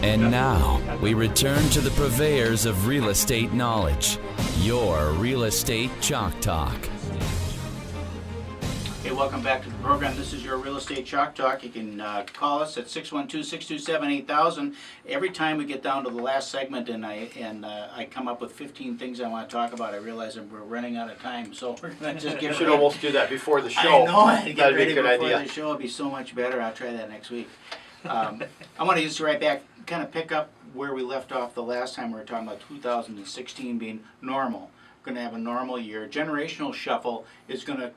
And now, we return to the purveyors of real estate knowledge, your Real Estate Chalk Talk. Hey, welcome back to the program. This is your Real Estate Chalk Talk. You can call us at 612-627-8000. Every time we get down to the last segment and I come up with 15 things I want to talk about, I realize that we're running out of time. So we're going to just get You should almost do that before the show. I know, I get That'd ready be a good before idea. the show. It'll be so much better. I'll try that next week. I want to just right back, kind of pick up where we left off the last time. We were talking about 2016 being normal. Going to have a normal year. Generational shuffle is going to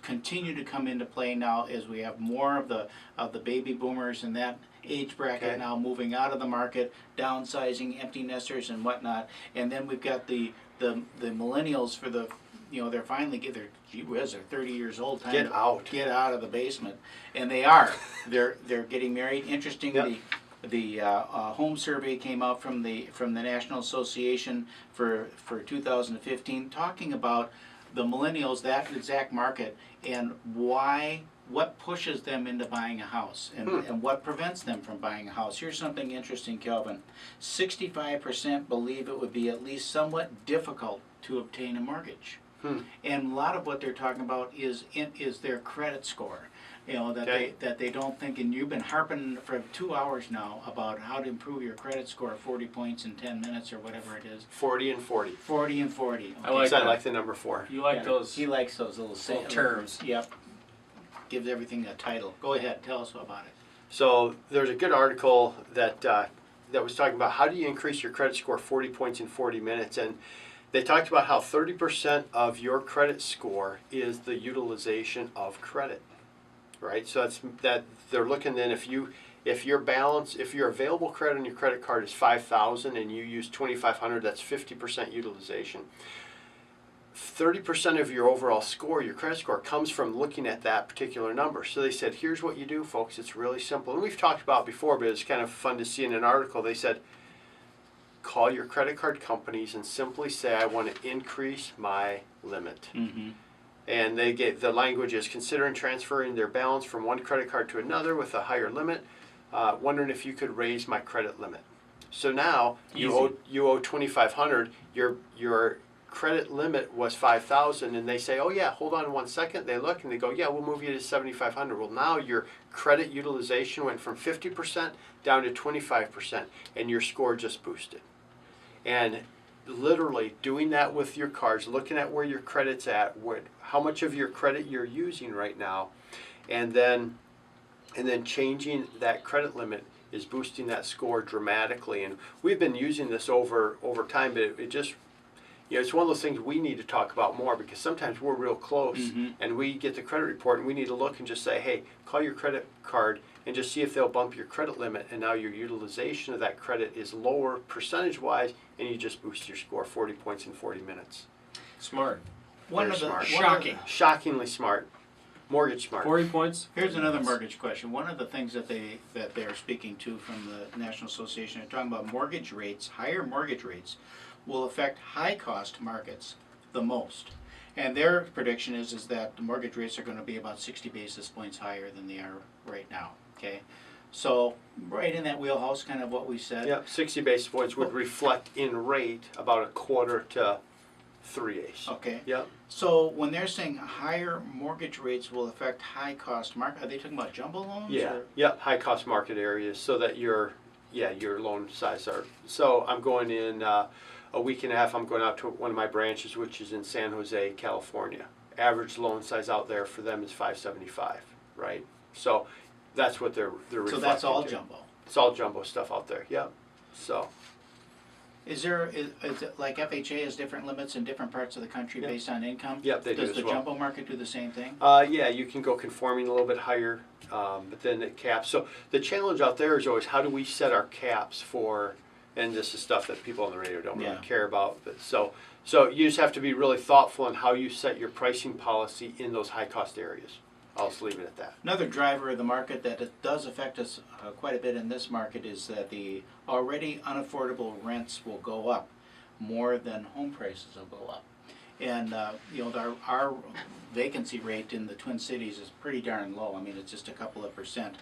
continue to come into play now as we have more of the baby boomers in that age bracket now moving out of the market, downsizing, empty nesters and whatnot. And then we've got the millennials for the, you know, they're finally gee whiz, they're 30 years old. Time Get to out. Get out of the basement. And they are. They're getting married. Interestingly, Yep. The home survey came out from the National Association for 2015, talking about the millennials, that exact market, and what pushes them into buying a house, and what prevents them from buying a house. Here's something interesting, Kelvin. 65% believe it would be at least somewhat difficult to obtain a mortgage. And a lot of what they're talking about is their credit score. You know, that they don't think, and you've been harping for 2 hours now about how to improve your credit score 40 points in 10 minutes or whatever it is. 40 and 40. 40 and 40. Okay. I like I that. like the number 4. You like those He likes those little terms. Yep. Gives everything a title. Go ahead, tell us about it. So there's a good article that was talking about how do you increase your credit score 40 points in 40 minutes, and they talked about how 30% of your credit score is the utilization of credit. Right, so that they're looking then if your available credit on your credit card is 5,000 and you use 2,500, that's 50% utilization. 30% of your overall score, your credit score, comes from looking at that particular number. So they said, here's what you do, folks. It's really simple, and we've talked about it before, but it's kind of fun to see in an article. They said, call your credit card companies and simply say, I want to increase my limit. And they gave the language is considering transferring their balance from one credit card to another with a higher limit. Wondering if you could raise my credit limit. So now you owe 2,500. Your credit limit was 5,000, and they say, oh yeah, hold on 1 second. They look and they go, yeah, we'll move you to 7,500. Well, now your credit utilization went from 50% down to 25%, and your score just boosted. And literally doing that with your cards, looking at where your credit's at, how much of your credit you're using right now, and then changing that credit limit is boosting that score dramatically. And we've been using this over time, but it just, you know, it's one of those things we need to talk about more, because sometimes we're real close and we get the credit report and we need to look and just say, hey, call your credit card and just see if they'll bump your credit limit, and now your utilization of that credit is lower percentage-wise, and you just boost your score 40 points in 40 minutes. Smart. Shockingly smart. Mortgage smart. 40 points. Here's another mortgage question. One of the things that they're speaking to from the National Association, they're talking about mortgage rates, higher mortgage rates will affect high-cost markets the most. And their prediction is that the mortgage rates are going to be about 60 basis points higher than they are right now. Okay, so right in that wheelhouse, kind of what we said. Yep, 60 basis points would reflect in rate about a quarter to 3/8. Okay. Yep. So when they're saying higher mortgage rates will affect high-cost market, are they talking about jumbo loans? Yeah. Or? Yep. High-cost market areas, so that your loan size are. So I'm going in a week and a half. I'm going out to one of my branches, which is in San Jose, California. Average loan size out there for them is $575. Right. So that's what they're reflecting. So that's all to. jumbo. It's all jumbo stuff out there. Yep. So. Is it like FHA has different limits in different parts of the country based on income? Yep, they do Does as the well. jumbo market do the same thing? Yeah, you can go conforming a little bit higher, but then it caps. So the challenge out there is always how do we set our caps for, and this is stuff that people on the radio don't really care about. But so you just have to be really thoughtful on how you set your pricing policy in those high cost areas. I'll just leave it at that. Another driver of the market that it does affect us quite a bit in this market is that the already unaffordable rents will go up more than home prices will go up. And our vacancy rate in the Twin Cities is pretty darn low. I mean, it's just a couple of percent.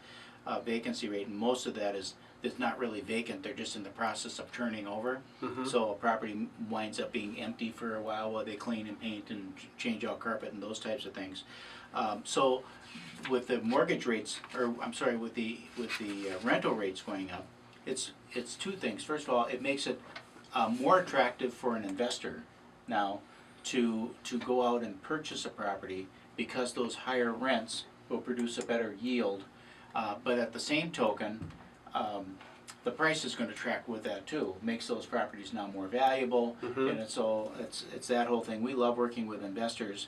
vacancy rate, and most of that is not really vacant. They're just in the process of turning over. Mhm. So a property winds up being empty for a while they clean and paint and change out carpet and those types of things. So with the mortgage rates, or I'm sorry, with the rental rates going up, it's two things. First of all, it makes it more attractive for an investor now to go out and purchase a property, because those higher rents will produce a better yield. But at the same token, the price is going to track with that too. Makes those properties now more valuable, and it's that whole thing. We love working with investors.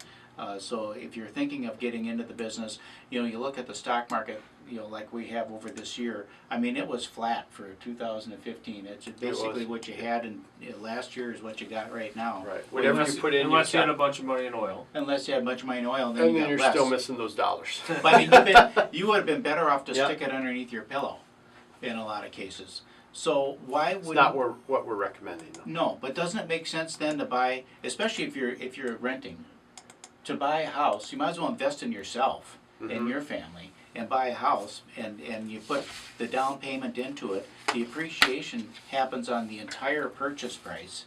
So if you're thinking of getting into the business, you look at the stock market, like we have over this year. I mean, it was flat for 2015. It's basically what you had, and last year is what you got right now. Right. Whatever you put in, unless you had a bunch of money in oil. Unless you had a bunch of money in oil, and and then then you're less. still missing those dollars. But I mean, you would have been better off to Yep. stick it underneath your pillow, in a lot of cases. So why would It's not what we're recommending, though. No, but doesn't it make sense then to buy, especially if you're renting, to buy a house? You might as well invest in yourself and your family and buy a house, and you put the down payment into it. The appreciation happens on the entire purchase price,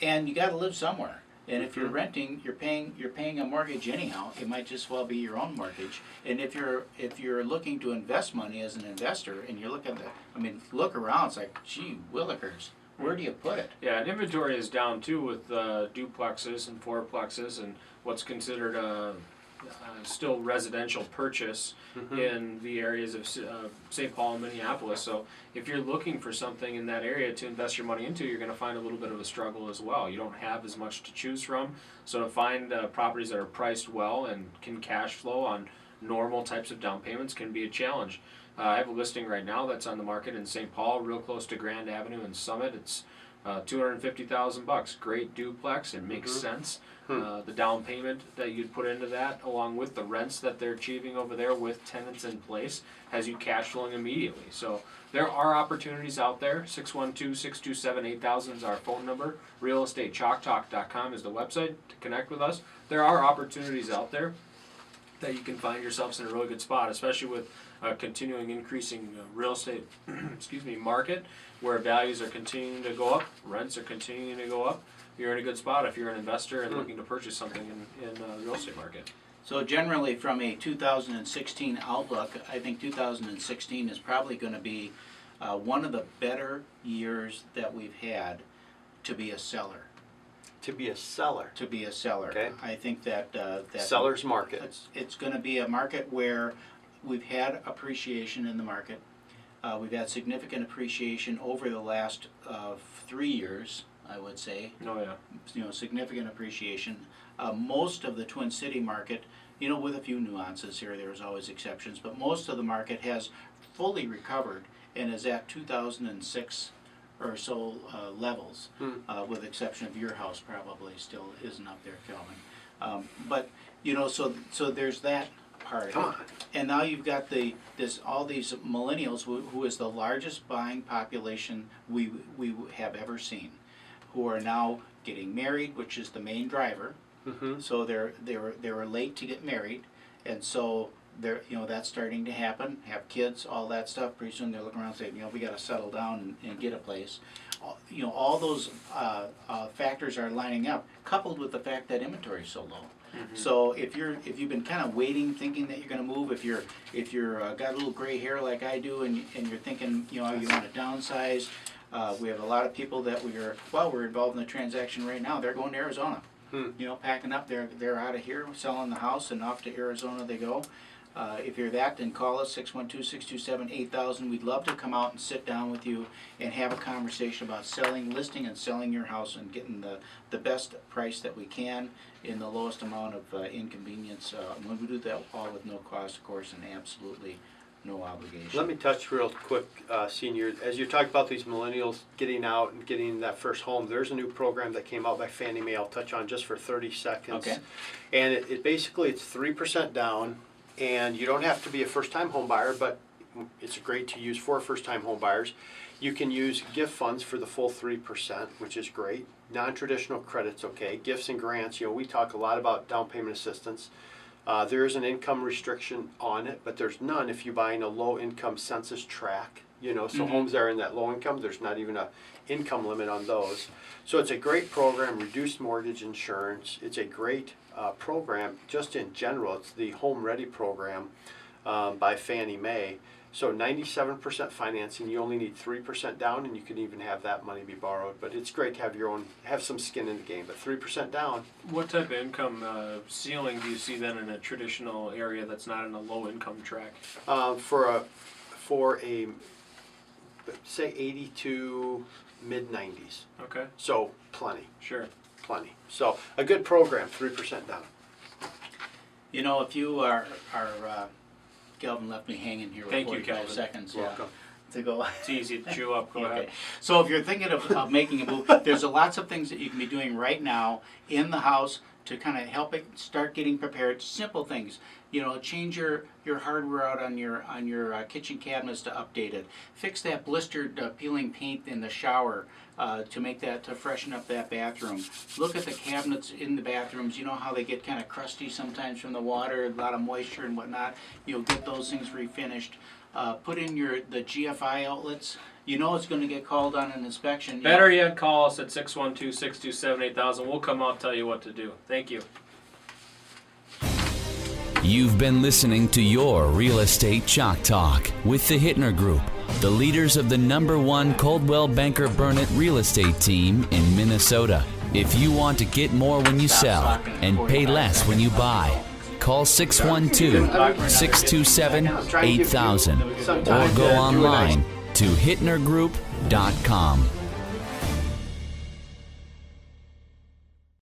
and you got to live somewhere. And if you're renting, you're paying a mortgage anyhow. It might just well be your own mortgage. And if you're looking to invest money as an investor, and you're looking at look around, it's like, gee willikers, where do you put it? Yeah, and inventory is down too with duplexes and fourplexes and what's considered a still residential purchase in the areas of St. Paul and Minneapolis. So if you're looking for something in that area to invest your money into, you're going to find a little bit of a struggle as well. You don't have as much to choose from. So to find properties that are priced well and can cash flow on normal types of down payments can be a challenge. I have a listing right now that's on the market in St. Paul, real close to Grand Avenue and Summit. It's $250,000. Great duplex. It makes sense. The down payment that you'd put into that, along with the rents that they're achieving over there with tenants in place, has you cash flowing immediately. So there are opportunities out there. 612-627-8000 is our phone number. RealEstateChalkTalk.com is the website to connect with us. There are opportunities out there that you can find yourselves in a really good spot, especially with continuing increasing real estate market, where values are continuing to go up, rents are continuing to go up. You're in a good spot if you're an investor and looking to purchase something in the real estate market. So generally, from a 2016 outlook, I think 2016 is probably going to be one of the better years that we've had to be a seller. To be a seller. To be a seller. Okay. I think that Seller's market. It's going to be a market where we've had appreciation in the market. We've had significant appreciation over the last 3 years, I would say. Oh yeah. Significant appreciation. Most of the Twin City market, with a few nuances here, there's always exceptions, but most of the market has fully recovered and is at 2006 or so levels, with the exception of your house probably still isn't up there, Kelvin. But so there's that part. Come on. And now you've got all these millennials who is the largest buying population we have ever seen, who are now getting married, which is the main driver. So they were late to get married, and so that's starting to happen. Have kids, all that stuff. Pretty soon they're looking around saying, we got to settle down and get a place. All those factors are lining up, coupled with the fact that inventory is so low. So if you've been kind of waiting, thinking that you're going to move, if you're got a little gray hair like I do, and you're thinking you want to downsize, we have a lot of people that we're involved in the transaction right now. They're going to Arizona. Packing up. They're out of here, selling the house, and off to Arizona they go. If you're that, then call us, 612-627-8000. We'd love to come out and sit down with you and have a conversation about listing and selling your house and getting the best price that we can in the lowest amount of inconvenience. When we do that all with no cost, of course, and absolutely no obligation. Let me touch real quick, Senior. As you talk about these millennials getting out and getting that first home, there's a new program that came out by Fannie Mae I'll touch on just for 30 seconds. Okay. And it basically, it's 3% down, and you don't have to be a first-time home buyer, but it's great to use for first-time home buyers. You can use gift funds for the full 3%, which is great. Non-traditional credits, okay. Gifts and grants, we talk a lot about down payment assistance. There is an income restriction on it, but there's none if you're buying a low income census tract. You know, so homes that are in that low income, there's not even a income limit on those. So it's a great program, reduced mortgage insurance. It's a great program just in general. It's the Home Ready program by Fannie Mae. So 97% financing, you only need 3% down, and you can even have that money be borrowed. But it's great to have your own, have some skin in the game. But 3% down. What type of income ceiling do you see then in a traditional area that's not in a low income tract? For a say 80 to mid 90s. Okay. So plenty. Sure. Plenty. So a good program, 3% down. You know, if you are Kelvin left me hanging here with Thank you, 45 Kelvin. seconds. Welcome. To go. It's easy to chew up. Go ahead. So if you're thinking of making a move, there's lots of things that you can be doing right now in the house to kind of help it start getting prepared. Simple things. You know, change your hardware out on your kitchen cabinets to update it. Fix that blistered peeling paint in the shower to make that, to freshen up that bathroom. Look at the cabinets in the bathrooms. You know how they get kind of crusty sometimes from the water, a lot of moisture and whatnot. You'll get those things refinished. Put in the GFI outlets. You know it's going to get called on an inspection. Better yet, call us at 612-627-8000. We'll come out and tell you what to do. Thank you. You've been listening to your Real Estate Chalk Talk with the Hittner Group, the leaders of the #1 Coldwell Banker Burnett real estate team in Minnesota. If you want to get more when you sell and pay less when you buy, call 612-627-8000 or go online to hittnergroup.com.